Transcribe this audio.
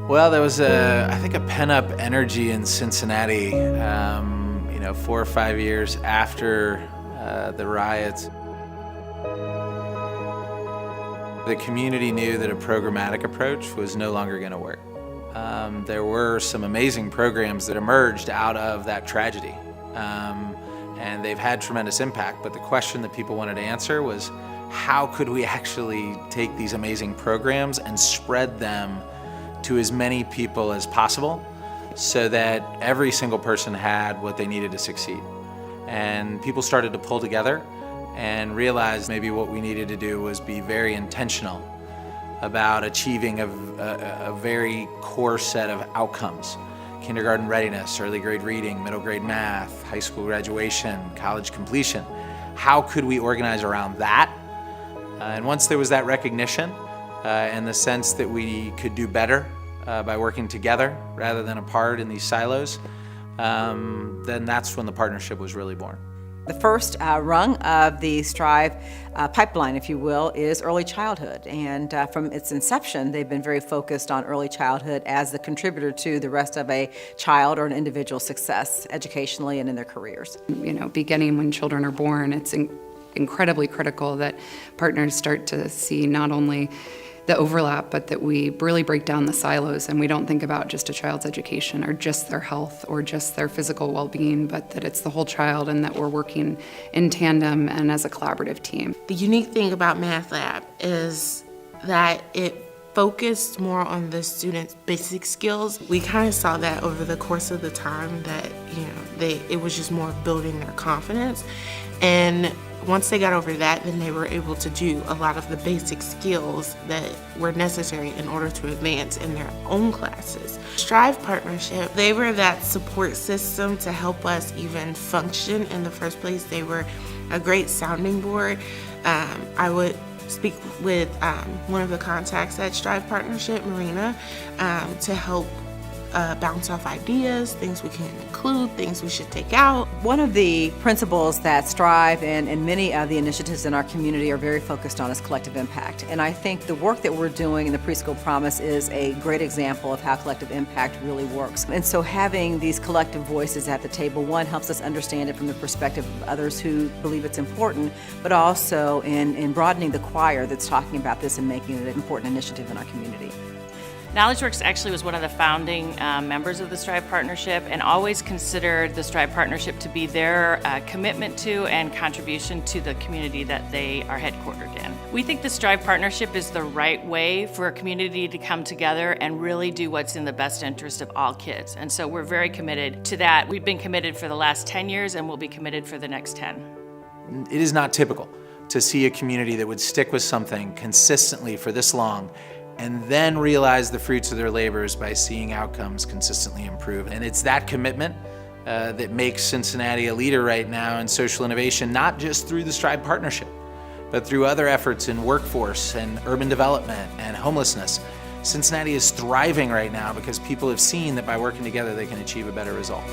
Well, there was I think a pent-up energy in Cincinnati, 4 or 5 years after the riots. The community knew that a programmatic approach was no longer going to work. There were some amazing programs that emerged out of that tragedy, and they've had tremendous impact, but the question that people wanted to answer was, how could we actually take these amazing programs and spread them to as many people as possible so that every single person had what they needed to succeed? And people started to pull together and realize maybe what we needed to do was be very intentional about achieving a very core set of outcomes. Kindergarten readiness, early grade reading, middle grade math, high school graduation, college completion. How could we organize around that? And once there was that recognition and the sense that we could do better by working together rather than apart in these silos, then that's when the partnership was really born. The first rung of the Strive pipeline, if you will, is early childhood. And from its inception, they've been very focused on early childhood as the contributor to the rest of a child or an individual's success educationally and in their careers. Beginning when children are born, it's incredibly critical that partners start to see not only the overlap, but that we really break down the silos and we don't think about just a child's education or just their health or just their physical well-being, but that it's the whole child and that we're working in tandem and as a collaborative team. The unique thing about Math Lab is that it focused more on the students' basic skills. We kind of saw that over the course of the time that, it was just more building their confidence. And once they got over that, then they were able to do a lot of the basic skills that were necessary in order to advance in their own classes. StrivePartnership, they were that support system to help us even function in the first place. They were a great sounding board. I would speak with one of the contacts at StrivePartnership, Marina, to help bounce off ideas, things we can include, things we should take out. One of the principles that Strive and many of the initiatives in our community are very focused on is collective impact. And I think the work that we're doing in the Preschool Promise is a great example of how collective impact really works. And so having these collective voices at the table, one, helps us understand it from the perspective of others who believe it's important, but also in broadening the choir that's talking about this and making it an important initiative in our community. KnowledgeWorks actually was one of the founding members of the Strive Partnership and always considered the Strive Partnership to be their commitment to and contribution to the community that they are headquartered in. We think the Strive Partnership is the right way for a community to come together and really do what's in the best interest of all kids. And so we're very committed to that. We've been committed for the last 10 years and we'll be committed for the next 10. It is not typical to see a community that would stick with something consistently for this long and then realize the fruits of their labors by seeing outcomes consistently improve. And it's that commitment that makes Cincinnati a leader right now in social innovation, not just through the Strive Partnership, but through other efforts in workforce and urban development and homelessness. Cincinnati is thriving right now because people have seen that by working together they can achieve a better result.